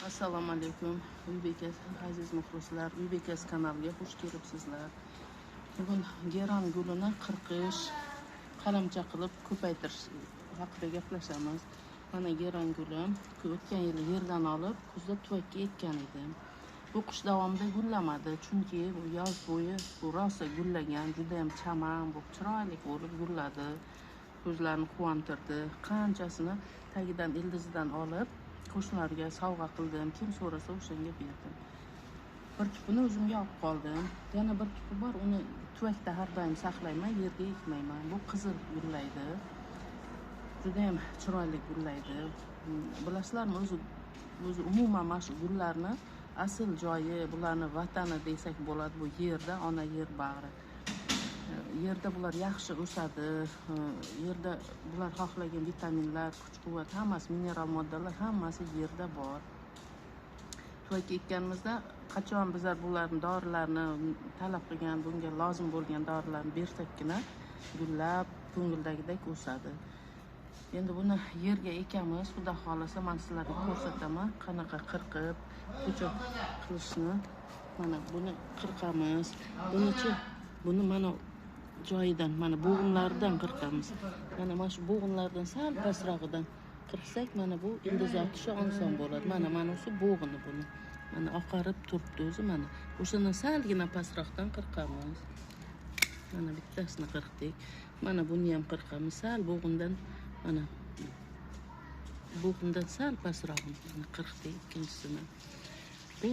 Assalomu alaykum. Uybeka aziz muxlislar, Uybekasi kanaliga xush kelibsizlar. Bugun geron gulini qirqish, qalamcha qilib ko'paytirish haqida gaplashamiz. Mana geron gulim o'tgan yili yerdan olib, kuzda tuvakka ekkan edim. Bu qish davomida gullamadi, chunki bu yoz bo'yi bu rosa gullagan, juda ham chaman, bu chiroyli bo'lib gulladi. Ko'zlarni quvontirdi. Qanchasini tagidan ildizidan olib qo'shnilarga sovg'a qildim, kim so'rasa o'shanga berdim. Bir tupini o'zimga olib qoldim. Yana bir tupi bor, uni tuvakda har doim saqlayman, yerga ekmayman. Bu qizil gullaydi. Juda ham chiroyli gullaydi. Bilasizlarmi, o'zi umuman mana shu gullarni asl joyi, bularni vatani desak bo'ladi, bu yerda, ona yer bag'ri. Yerda bular yaxshi o'sadi. Yerda bular xohlagan vitaminlar, kuch-quvvat, hammasi, mineral moddalar hammasi yerda bor. Tuvak ekkanimizda qachon bizlar bularni dorilarni talab qilgan, bunga lozim bo'lgan dorilarni bersakkina gullab, ko'ngildagidek o'sadi. Endi buni yerga ekamiz, xudo xolasa men sizlarga ko'rsataman, qanaqa qirqib, ko'chib qilishni. Mana buni qirqamiz. Buni mana joyidan, mana bo'g'inlaridan qirqamiz. Mana shu bo'g'inlardan sal pastrog'idan qirqsak, mana bu ildiz otishi oson bo'ladi. Mana shu bo'g'ini buni. Mana oqarib turibdi o'zi, mana. O'shandan salgina pastroqdan qirqamiz. Mana bittasini qirqdik. Mana buni ham qirqamiz. Sal bo'g'indan, mana bo'g'indan sal pastrog'ini qirqdik ikkinchisini. Bu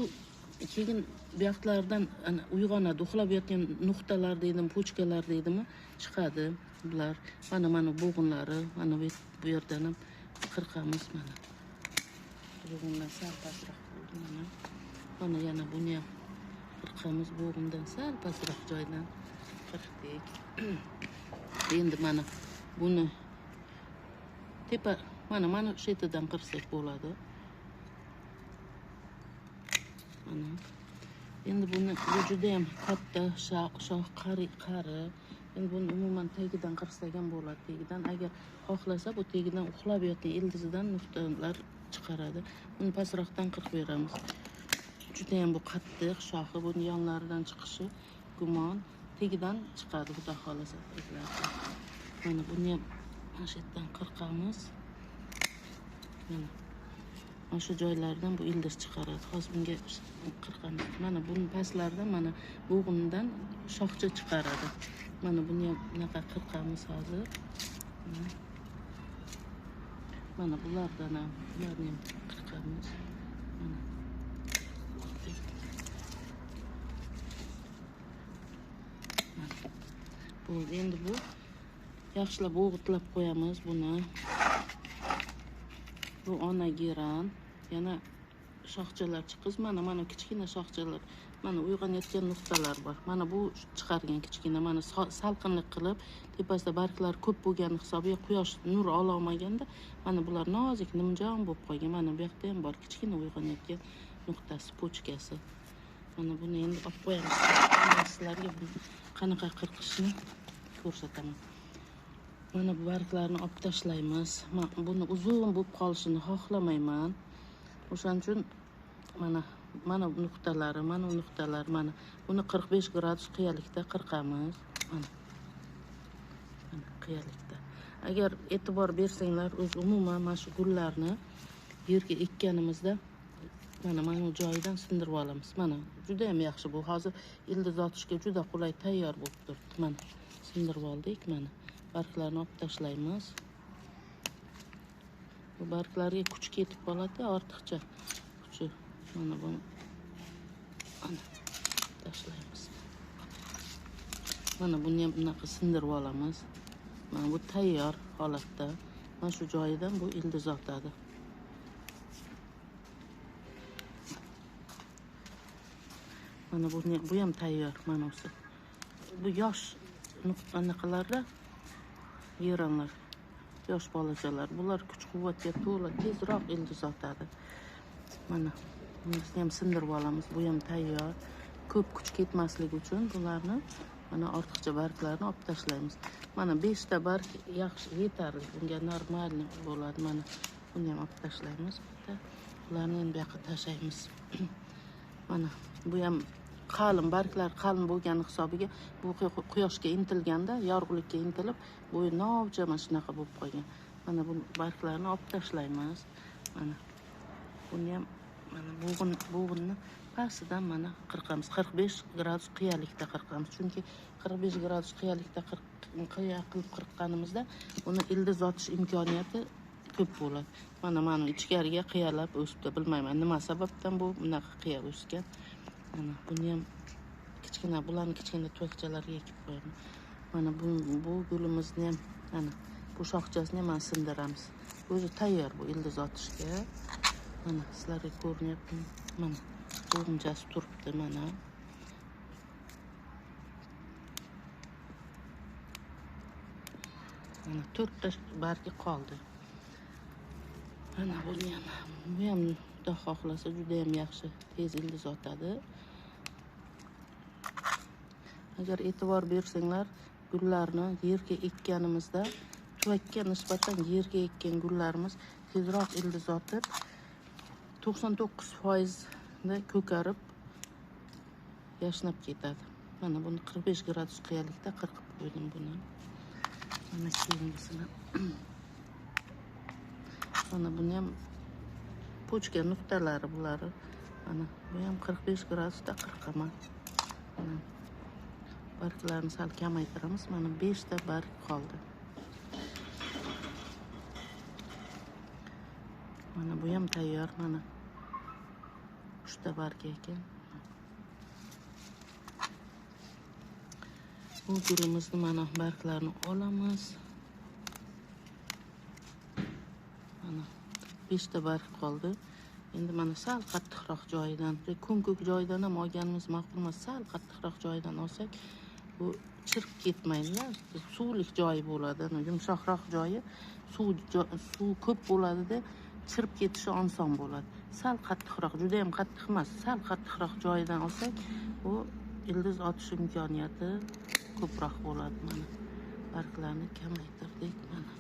keyin bu yoqlardan uyg'onadi, uxlab yotgan nuqtalar deydimi, pochkalar deydimi, chiqadi bular. Mana bo'g'inlari, mana bu yerdan ham qirqamiz. Mana bo'g'inlar sal pastroq bo'ldi. Mana yana buni ham qirqamiz, bo'g'indan sal pastroq joydan qirqdik. Endi mana buni tepa mana shu yetidan qirsak bo'ladi. Mana. Endi bu juda ham katta shoh qari. Endi buni umuman tagidan qirsak ham bo'ladi. Tagidan agar xohlasa bu tagidan uxlab yotgan ildizidan nuqtalar chiqaradi. Buni pastroqdan qirqib beramiz. Juda ham bu qattiq shoxi, buni yonlaridan chiqishi gumon, tagidan chiqadi xudo xolasa. Mana buni ham mana shu yerdan qirqamiz. Mana shu joylardan bu ildiz chiqaradi. Hozir bunga qirqamiz. Mana buni pastlaridan, mana bo'g'indan shoxcha chiqaradi. Mana buni ham bunaqa qirqamiz hozir. Mana bulardan ham, bularni ham qirqamiz. Mana. Bo'ldi. Endi bu yaxshilab o'g'itlab qo'yamiz buni. Bu ona geron, yana shoxchalar chiqiz. Mana kichkina shoxchalar, mana uyg'onayotgan nuqtalar bor. Mana bu chiqargan kichkina, mana salqinlik qilib, tepasida barglar ko'p bo'lgani hisobiga quyosh nur ola olmaganda, mana bular nozik, nimjon bo'lib qolgan. Mana bu yoqda ham bor kichkina uyg'onayotgan nuqtasi, pochkasi. Mana buni endi olib qo'yamiz. Sizlarga qanaqa qirqishni ko'rsataman. Mana bu barglarni olib tashlaymiz. Buni uzun bo'lib qolishini xohlamayman. O'shaning uchun mana nuqtalari, mana buni 45 gradus qiyalikda qirqamiz. Mana qiyalikda. Agar e'tibor bersanglar, o'z umuman mana shu gullarni yerga ekkanimizda mana bu joyidan sindirib olamiz. Mana juda ham yaxshi bu. Hozir ildiz otishga juda qulay, tayyor bo'lib turibdi. Mana sindirib oldik. Mana barglarni olib tashlaymiz. Bu barglarga kuch ketib qoladi, ortiqcha kuchi. Mana buni tashlaymiz. Mana buni ham bunaqa sindirib olamiz. Mana bu tayyor holatda. Mana shu joyidan bu ildiz otadi. Mana bu ham tayyor, mana o'zi. Bu yosh nuqtalarga geronlar, yosh bolachalar, bular kuch-quvvatga to'la tezroq ildiz otadi. Mana buni ham sindirib olamiz. Bu ham tayyor. Ko'p kuch ketmasligi uchun bularni mana ortiqcha barglarni olib tashlaymiz. Mana 5 ta barg yaxshi, yetarli. Bunga normal bo'ladi. Mana buni ham olib tashlaymiz. Bitta Bularni endi bu yoqqa tashlaymiz. Mana bu ham qalin, barglar qalin bo'lgani hisobiga bu quyoshga intilganda, yorug'likka intilib, bu novcha mana shunaqa bo'lib qolgan. Mana bu barglarni olib tashlaymiz. Mana buni ham mana bo'g'inni pastidan mana qirqamiz. 45 gradus qiyalikda qirqamiz. Chunki 45 gradus qiyalikda qiya qilib qirqqanimizda uni ildiz otish imkoniyati ko'p bo'ladi. Mana ichkariga qiyalab o'sibdi, bilmayman nima sababdan bu bunaqa qiya o'sgan. Mana buni ham bularni kichkina tuvakchalarga ekib qo'yamiz. Mana bu gulimizni ham mana bu shoxchasini ham sindiramiz. O'zi tayyor bu ildiz otishga. Mana sizlarga ko'rinyapti. Mana bo'g'inchasi turibdi mana. Mana 4 ta bargi qoldi. Mana bu ham Xudo xohlasa juda ham yaxshi tez ildiz otadi. Agar e'tibor bersanglar, gullarni yerga ekkanimizda tuvakka nisbatan yerga ekkan gullarimiz tezroq ildiz otib 99% da ko'karib yashnab ketadi. Mana buni 45 gradus qiyalikda qirqib qo'ydim buni. Mana keyingisini. Mana buni ham pochka nuqtalari bulari. Mana bu ham 45 gradusda qirqaman. Mana barglarni sal kamaytiramiz. Mana 5 ta barg qoldi. Mana bu ham tayyor. Mana 3 ta barg ekan. Bu gulimizni mana barglarini olamiz. Mana 5 ta barg qoldi. Endi mana sal qattiqroq joyidan, ko'k joyidan ham olganimiz ma'qul emas. Sal qattiqroq joyidan olsak, bu chirib ketmaydi-da. Suvlik joyi bo'ladi. Yumshoqroq joyi suv ko'p bo'ladi-da, chirib ketishi oson bo'ladi. Sal qattiqroq, juda ham qattiq emas, sal qattiqroq joyidan olsak, bu ildiz otish imkoniyati ko'proq bo'ladi. Mana barglarni kamaytirdik mana.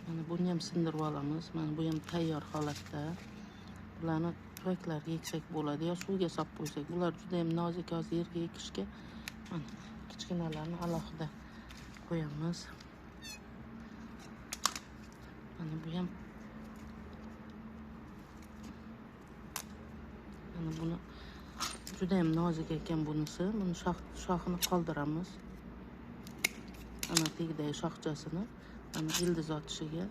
Mana buni ham sindirib olamiz. Mana bu ham tayyor holatda. Bularni tuvaklarga eksak bo'ladi yo suvga solib qo'ysak. Bular juda ham nozik, hozir yerga ekishga. Mana kichkinalarni alohida qo'yamiz. Mana bu ham mana buni juda ham nozik ekan bunisi. Buni shoxini qoldiramiz. Mana tegidagi shoxchasini mana ildiz otishiga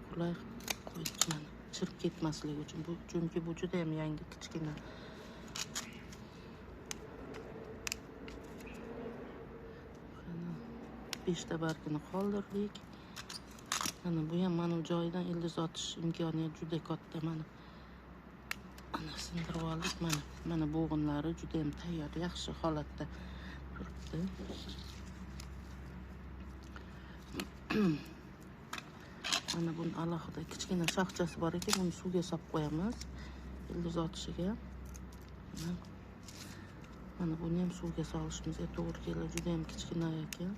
qulay qo'ydik mana. Chirib ketmasligi uchun. Chunki bu juda ham yangi kichkina. Mana 5 ta bargini qoldirdik. Mana bu ham mana joyidan ildiz otish imkoniyati juda katta mana. Ana sindirib oldik mana. Mana bo'g'inlari juda ham tayyor, yaxshi holatda turibdi. Mana buni alohida kichkina shoxchasi bor ekan, buni suvga solib qo'yamiz ildiz otishiga. Mana buni ham suvga solishimizga to'g'ri keladi, juda ham kichkina ekan.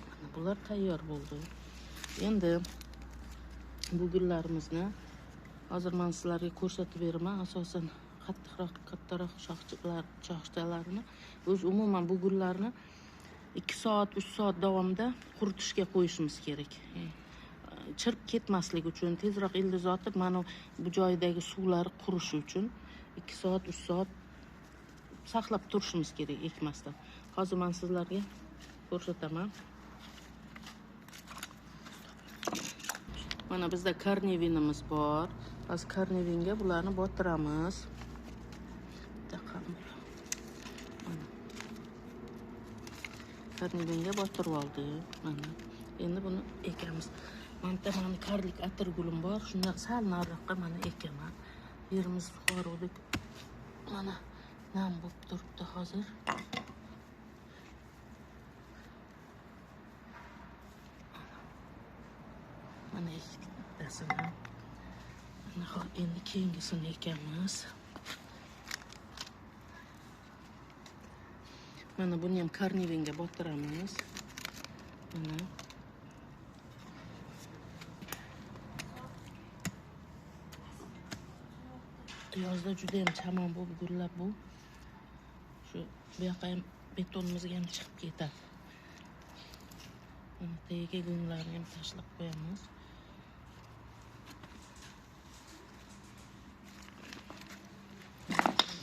Mana bular tayyor bo'ldi. Endi bu gullarimizni hozir men sizlarga ko'rsatib beraman. Asosan kattaroq shoxchalarni umuman bu gullarni 2 soat, 3 soat davomida quritishga qo'yishimiz kerak. Chirib ketmasligi uchun, tezroq ildiz otib, mana bu joyidagi suvlari qurishi uchun 2 soat, 3 soat saqlab turishimiz kerak ekmasdan. Hozir men sizlarga ko'rsataman. Mana bizda karnevinimiz bor. Hozir karnevinga bularni botiramiz. Mana karnevinga botirib oldik. Mana endi buni ekamiz. Mana karlik atir gulim bor. Shundan sal nariroqqa mana ekaman. Yerimiz sug'oruvdik. Mana nam bo'lib turibdi hozir. Mana ikkitasini. Mana endi keyingisini ekamiz. Mana buni ham karnivenga botiramiz. Mana yozda juda ham chamon bo'lib gullab bu. Shu bu yoqqa ham betonimizga ham chiqib ketadi. Mana tagiga gullarni ham tashlab qo'yamiz.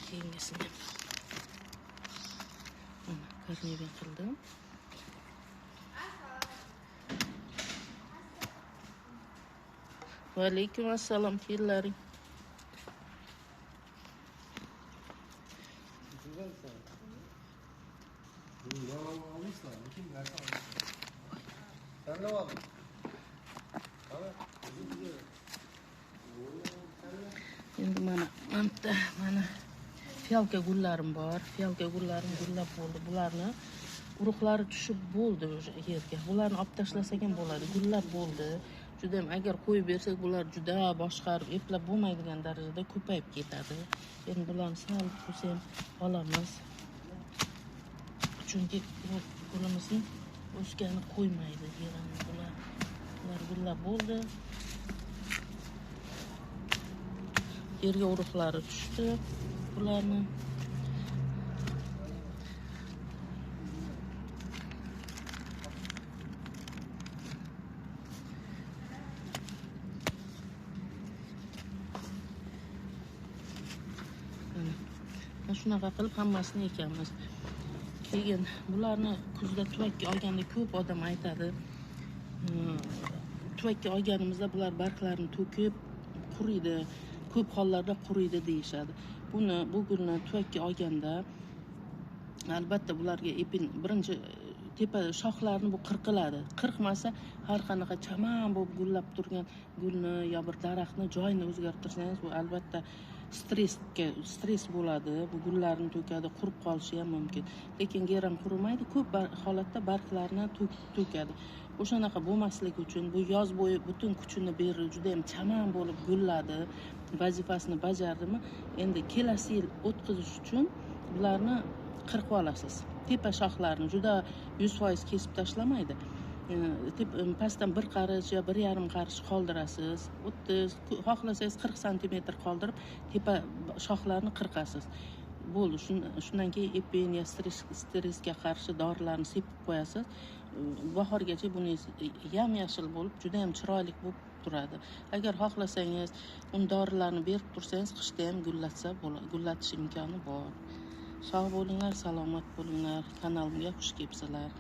Keyingisini mana karniven qildim. Va alaykum assalom, kelinlaring. Sen ne aldın? Endi mana fiyalka gullarim bor. Fiyalka gullarim gullab bo'ldi. Bularni urug'lari tushib bo'ldi o'sha yerga. Bularni olib tashlasak ham bo'ladi. Gullab bo'ldi. Juda ham agar qo'yib bersak, bular juda boshqarib eplab bo'lmaydigan darajada ko'payib ketadi. Endi bularni sal bo'lsa ham olamiz. Chunki bu gulimizni o'sgani qo'ymaydi. Bular gullab bo'ldi. Yerga urug'lari tushdi. Bularni shunaqa qilib hammasini ekamiz. Keyin bularni kuzda tuvakka olganda ko'p odam aytadi. Tuvakka olganimizda bular barglarini to'kib quriydi, ko'p hollarda quriydi deyishadi. Bu gulni tuvakka olganda albatta bularga epin birinchi tepa shoxlarini bu qirqiladi. Qirqmasa har qanaqa chaman bo'lib gullab turgan gulni yo bir daraxtni joyini o'zgartirsangiz, bu albatta stress bo'ladi. Bu gullarni to'kadi, qurib qolishi ham mumkin. Lekin geram qurimaydi, ko'p holatda barglarini to'kadi. O'shanaqa bo'lmasligi uchun bu yoz bo'yi butun kuchini berib, juda ham chaman bo'lib gulladi, vazifasini bajardimi? Endi kelasi yil o'tkazish uchun bularni qirqib olasiz. Tepa shoxlarini juda 100% kesib tashlamaydi. Pastdan bir qarich yo 1,5 qarich qoldirasiz. 30, xohlasangiz 40 cm qoldirib, tepa shoxlarini qirqasiz. Bo'ldi. Shundan keyin epin yo stressga qarshi dorilarni sepib qo'yasiz. Bahorgacha buningiz yam-yashil bo'lib, juda ham chiroyli bo'lib turadi. Agar xohlasangiz, uni dorilarni berib tursangiz, qishda ham gullatish imkoni bor. Sog' bo'linglar, salomat bo'linglar. Kanalimga xush kelibsizlar.